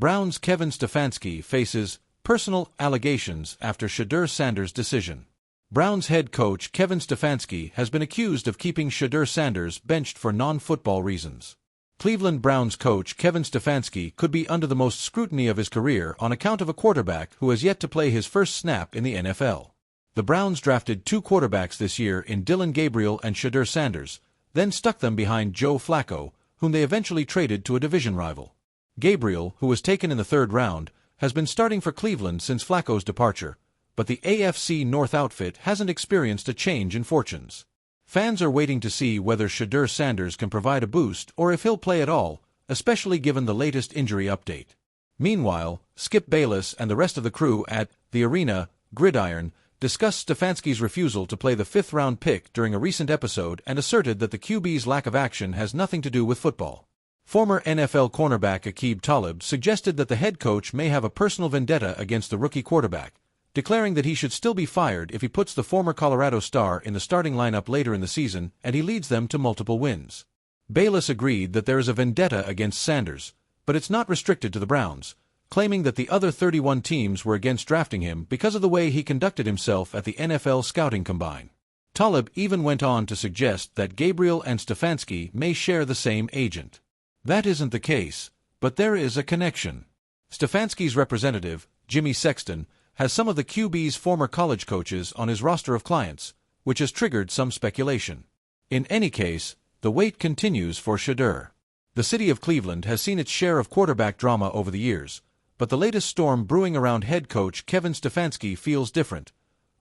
Browns' Kevin Stefanski faces personal allegations after Shedeur Sanders' decision. Browns head coach Kevin Stefanski has been accused of keeping Shedeur Sanders benched for non-football reasons. Cleveland Browns coach Kevin Stefanski could be under the most scrutiny of his career on account of a quarterback who has yet to play his first snap in the NFL. The Browns drafted 2 quarterbacks this year in Dillon Gabriel and Shedeur Sanders, then stuck them behind Joe Flacco, whom they eventually traded to a division rival. Gabriel, who was taken in the 3rd round, has been starting for Cleveland since Flacco's departure, but the AFC North outfit hasn't experienced a change in fortunes. Fans are waiting to see whether Shedeur Sanders can provide a boost or if he'll play at all, especially given the latest injury update. Meanwhile, Skip Bayless and the rest of the crew at the Arena Gridiron discussed Stefanski's refusal to play the 5th-round pick during a recent episode and asserted that the QB's lack of action has nothing to do with football. Former NFL cornerback Aqib Talib suggested that the head coach may have a personal vendetta against the rookie quarterback, declaring that he should still be fired if he puts the former Colorado star in the starting lineup later in the season and he leads them to multiple wins. Bayless agreed that there is a vendetta against Sanders, but it's not restricted to the Browns, claiming that the other 31 teams were against drafting him because of the way he conducted himself at the NFL Scouting Combine. Talib even went on to suggest that Gabriel and Stefanski may share the same agent. That isn't the case, but there is a connection. Stefanski's representative, Jimmy Sexton, has some of the QB's former college coaches on his roster of clients, which has triggered some speculation. In any case, the wait continues for Shedeur. The city of Cleveland has seen its share of quarterback drama over the years, but the latest storm brewing around head coach Kevin Stefanski feels different,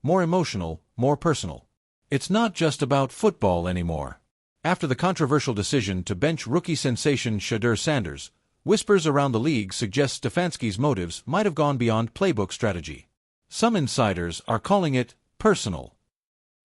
more emotional, more personal. It's not just about football anymore. After the controversial decision to bench rookie sensation Shedeur Sanders, whispers around the league suggest Stefanski's motives might have gone beyond playbook strategy. Some insiders are calling it personal.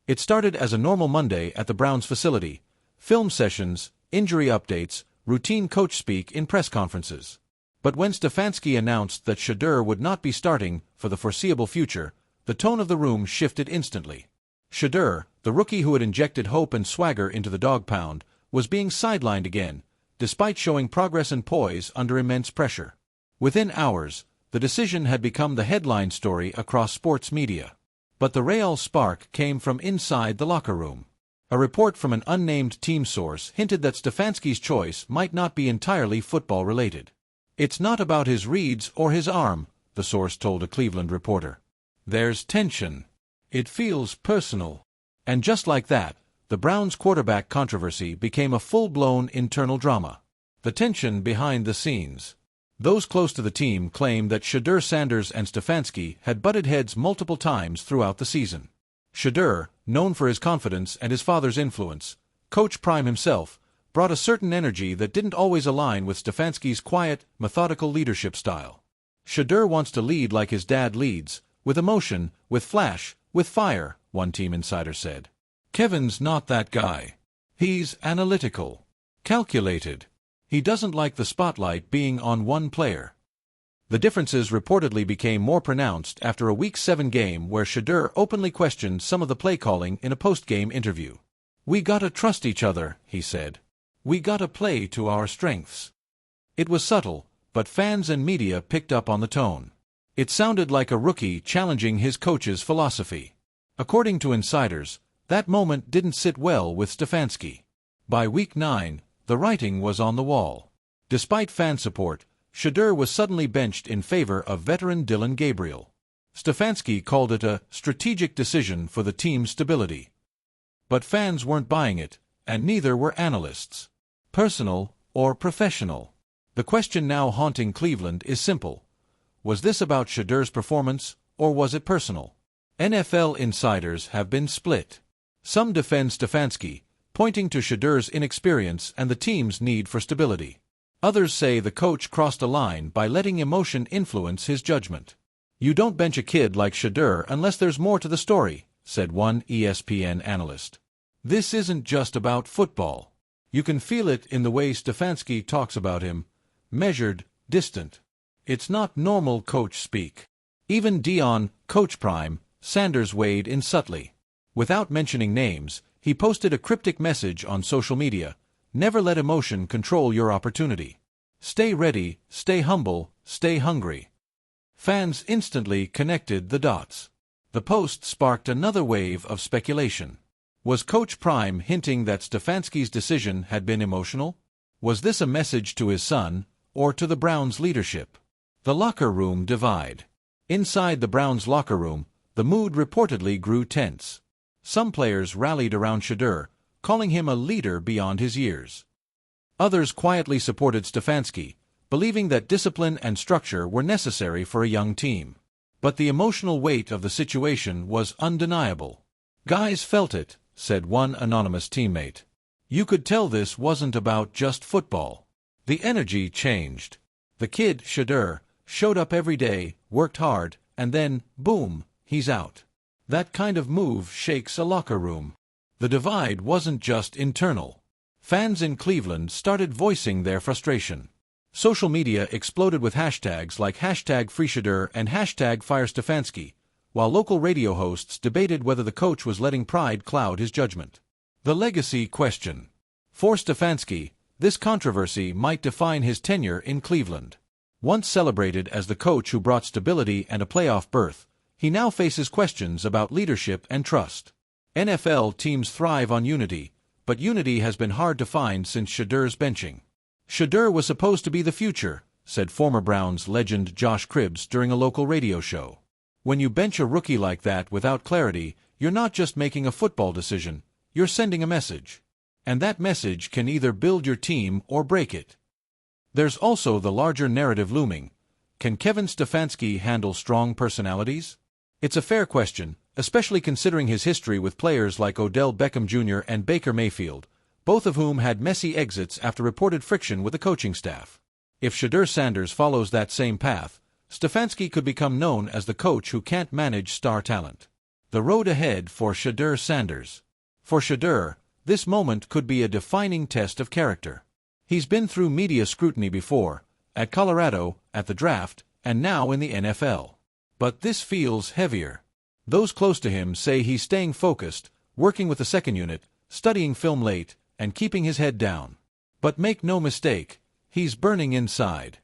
It started as a normal Monday at the Browns facility: film sessions, injury updates, routine coach speak in press conferences. But when Stefanski announced that Shedeur would not be starting for the foreseeable future, the tone of the room shifted instantly. Shedeur, the rookie who had injected hope and swagger into the dog pound, was being sidelined again, despite showing progress and poise under immense pressure. Within hours, the decision had become the headline story across sports media. But the real spark came from inside the locker room. A report from an unnamed team source hinted that Stefanski's choice might not be entirely football-related. "It's not about his reads or his arm," the source told a Cleveland reporter. "There's tension. It feels personal." And just like that, the Browns' quarterback controversy became a full-blown internal drama. The tension behind the scenes. Those close to the team claim that Shedeur Sanders and Stefanski had butted heads multiple times throughout the season. Shedeur, known for his confidence and his father's influence, Coach Prime himself, brought a certain energy that didn't always align with Stefanski's quiet, methodical leadership style. Shedeur wants to lead like his dad leads, with emotion, with flash, with fire, one team insider said. Kevin's not that guy. He's analytical, calculated. He doesn't like the spotlight being on one player. The differences reportedly became more pronounced after a Week 7 game where Shedeur openly questioned some of the play calling in a post-game interview. "We gotta trust each other," he said. "We gotta play to our strengths." It was subtle, but fans and media picked up on the tone. It sounded like a rookie challenging his coach's philosophy. According to insiders, that moment didn't sit well with Stefanski. By Week 9, the writing was on the wall. Despite fan support, Shedeur was suddenly benched in favor of veteran Dillon Gabriel. Stefanski called it a strategic decision for the team's stability. But fans weren't buying it, and neither were analysts. Personal or professional? The question now haunting Cleveland is simple. Was this about Shedeur's performance, or was it personal? NFL insiders have been split. Some defend Stefanski, pointing to Shedeur's inexperience and the team's need for stability. Others say the coach crossed a line by letting emotion influence his judgment. "You don't bench a kid like Shedeur unless there's more to the story," said one ESPN analyst. "This isn't just about football. You can feel it in the way Stefanski talks about him. Measured, distant. It's not normal coach speak." Even Coach Prime, Sanders weighed in subtly. Without mentioning names, he posted a cryptic message on social media: "Never let emotion control your opportunity. Stay ready, stay humble, stay hungry. Fans instantly connected the dots. The post sparked another wave of speculation. Was Coach Prime hinting that Stefanski's decision had been emotional? Was this a message to his son, or to the Browns' leadership? The locker room divide. Inside the Browns' locker room, the mood reportedly grew tense. Some players rallied around Shedeur, calling him a leader beyond his years. Others quietly supported Stefanski, believing that discipline and structure were necessary for a young team. But the emotional weight of the situation was undeniable. "Guys felt it," said one anonymous teammate. "You could tell this wasn't about just football." The energy changed. The kid, Shedeur, showed up every day, worked hard, and then, boom, he's out. That kind of move shakes a locker room. The divide wasn't just internal. Fans in Cleveland started voicing their frustration. Social media exploded with hashtags like #FreeShedeur and #FireStefanski, while local radio hosts debated whether the coach was letting pride cloud his judgment. The legacy question. For Stefanski, this controversy might define his tenure in Cleveland. Once celebrated as the coach who brought stability and a playoff berth, he now faces questions about leadership and trust. NFL teams thrive on unity, but unity has been hard to find since Shedeur's benching. "Shedeur was supposed to be the future," said former Browns legend Josh Cribbs during a local radio show. "When you bench a rookie like that without clarity, you're not just making a football decision, you're sending a message. And that message can either build your team or break it." There's also the larger narrative looming. Can Kevin Stefanski handle strong personalities? It's a fair question, especially considering his history with players like Odell Beckham Jr. and Baker Mayfield, both of whom had messy exits after reported friction with the coaching staff. If Shedeur Sanders follows that same path, Stefanski could become known as the coach who can't manage star talent. The road ahead for Shedeur Sanders. For Shedeur, this moment could be a defining test of character. He's been through media scrutiny before, at Colorado, at the draft, and now in the NFL. But this feels heavier. Those close to him say he's staying focused, working with the second unit, studying film late, and keeping his head down. But make no mistake, he's burning inside.